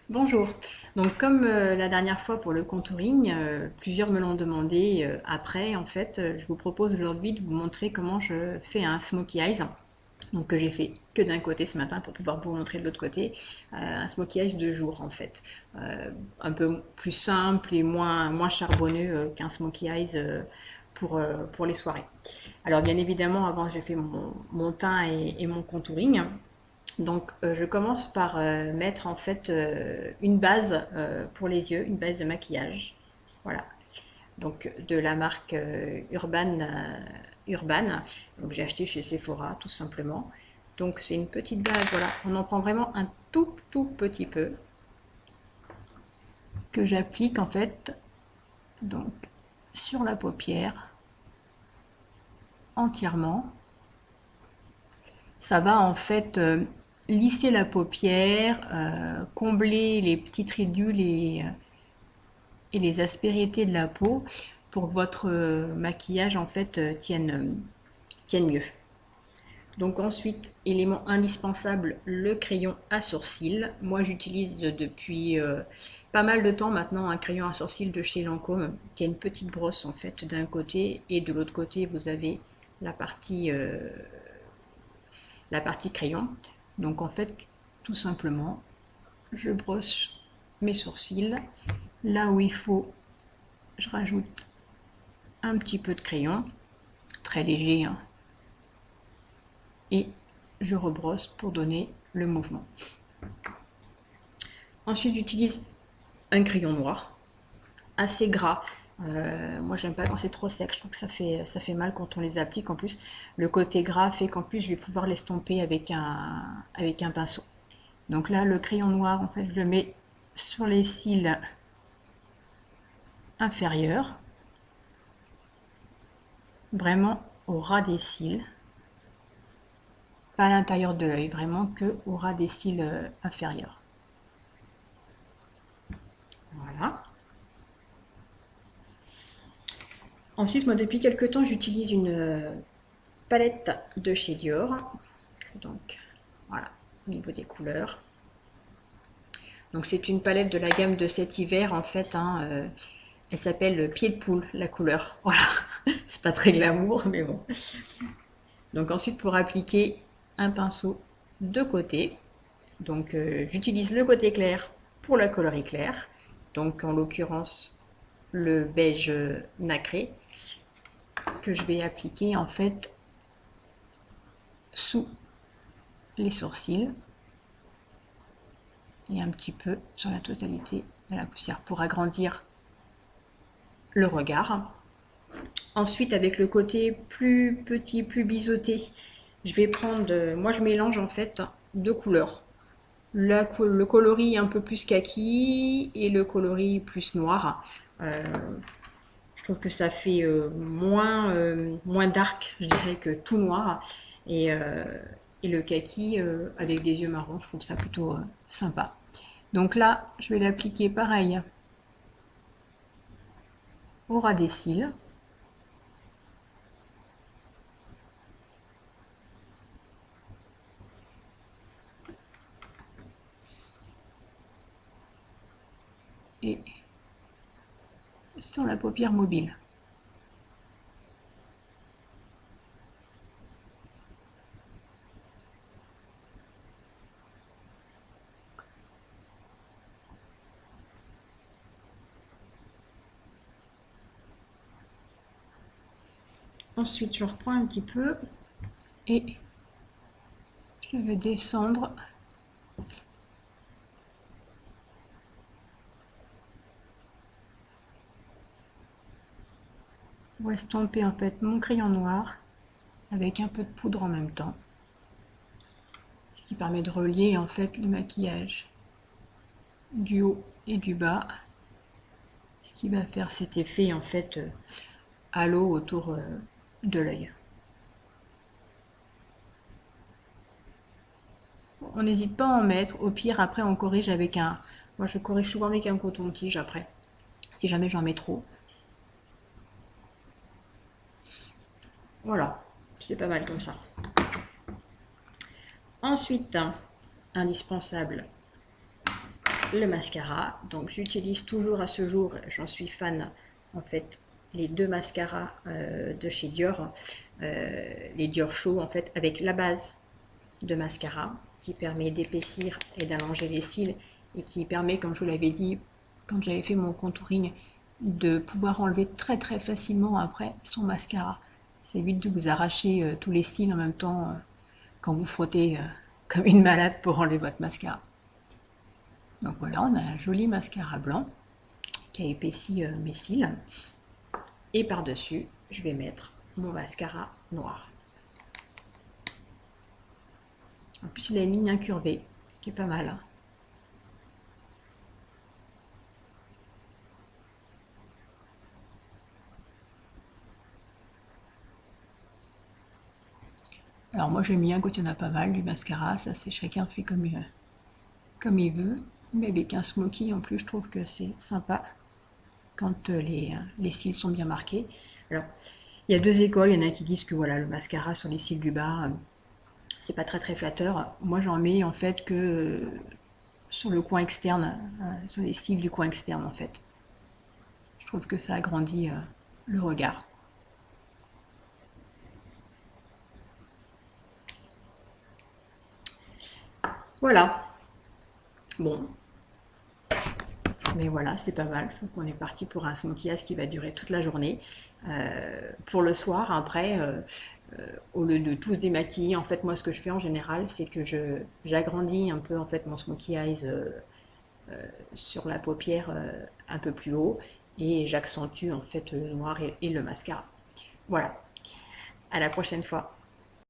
Bonjour. Donc comme la dernière fois pour le contouring, plusieurs me l'ont demandé après. En fait, je vous propose aujourd'hui de vous montrer comment je fais un smokey eyes. Donc que j'ai fait que d'un côté ce matin pour pouvoir vous montrer de l'autre côté. Un smokey eyes de jour en fait. Un peu plus simple et moins charbonneux qu'un smokey eyes pour les soirées. Alors bien évidemment, avant j'ai fait mon teint et mon contouring. Donc, je commence par mettre en fait une base pour les yeux, une base de maquillage. Voilà. Donc, de la marque Urban. Donc, j'ai acheté chez Sephora, tout simplement. Donc, c'est une petite base. Voilà. On en prend vraiment un tout petit peu que j'applique en fait donc sur la paupière entièrement. Ça va en fait lisser la paupière, combler les petites ridules et les aspérités de la peau pour que votre maquillage en fait tienne mieux. Donc ensuite, élément indispensable, le crayon à sourcils. Moi j'utilise depuis pas mal de temps maintenant un crayon à sourcils de chez Lancôme qui a une petite brosse en fait d'un côté et de l'autre côté vous avez la partie, euh, la partie crayon. Donc en fait tout simplement je brosse mes sourcils là où il faut, je rajoute un petit peu de crayon, très léger, hein, et je rebrosse pour donner le mouvement. Ensuite, j'utilise un crayon noir, assez gras. Moi, j'aime pas quand c'est trop sec, je trouve que ça fait mal quand on les applique. En plus, le côté gras fait qu'en plus, je vais pouvoir l'estomper avec un pinceau. Donc là, le crayon noir, en fait, je le mets sur les cils inférieurs, vraiment au ras des cils. Pas à l'intérieur de l'œil, vraiment que au ras des cils inférieurs. Voilà. Ensuite, moi, depuis quelques temps, j'utilise une palette de chez Dior. Donc, voilà, au niveau des couleurs. Donc, c'est une palette de la gamme de cet hiver, en fait. Hein, elle s'appelle Pied de poule, la couleur. Voilà, c'est pas très glamour, mais bon. Donc, ensuite, pour appliquer un pinceau de côté. Donc, j'utilise le côté clair pour la coloris claire. Donc, en l'occurrence, le beige nacré que je vais appliquer en fait sous les sourcils et un petit peu sur la totalité de la poussière pour agrandir le regard. Ensuite, avec le côté plus petit, plus biseauté, je vais prendre, moi je mélange en fait deux couleurs. Le coloris un peu plus kaki et le coloris plus noir. Euh, je trouve que ça fait moins dark, je dirais, que tout noir. Et le kaki avec des yeux marrons, je trouve ça plutôt sympa. Donc là, je vais l'appliquer pareil au ras des cils. Et sur la paupière mobile. Ensuite, je reprends un petit peu et je vais descendre pour estomper en fait mon crayon noir avec un peu de poudre en même temps. Ce qui permet de relier en fait le maquillage du haut et du bas. Ce qui va faire cet effet en fait halo autour de l'œil. On n'hésite pas à en mettre. Au pire, après, on corrige avec un. Moi, je corrige souvent avec un coton-tige après, si jamais j'en mets trop. Voilà, c'est pas mal comme ça. Ensuite, indispensable, le mascara. Donc j'utilise toujours à ce jour, j'en suis fan en fait, les deux mascaras de chez Dior, les Dior Show en fait, avec la base de mascara qui permet d'épaissir et d'allonger les cils et qui permet, comme je vous l'avais dit quand j'avais fait mon contouring, de pouvoir enlever très très facilement après son mascara. Ça évite de vous arracher tous les cils en même temps quand vous frottez comme une malade pour enlever votre mascara. Donc voilà, on a un joli mascara blanc qui a épaissi mes cils. Et par-dessus, je vais mettre mon mascara noir. En plus, il a une ligne incurvée qui est pas mal. Alors moi j'aime bien quand il y en a pas mal du mascara, ça c'est chacun fait comme il veut. Mais avec un smoky en plus je trouve que c'est sympa quand les cils sont bien marqués. Alors il y a deux écoles, il y en a qui disent que voilà le mascara sur les cils du bas c'est pas très très flatteur. Moi j'en mets en fait que sur le coin externe, sur les cils du coin externe en fait. Je trouve que ça agrandit le regard. Voilà. Bon, mais voilà, c'est pas mal. Je trouve qu'on est parti pour un smokey qui va durer toute la journée. Pour le soir, après, au lieu de tous démaquiller, en fait, moi, ce que je fais en général, c'est que j'agrandis un peu en fait mon smokey eyes sur la paupière un peu plus haut et j'accentue en fait le noir et le mascara. Voilà. À la prochaine fois.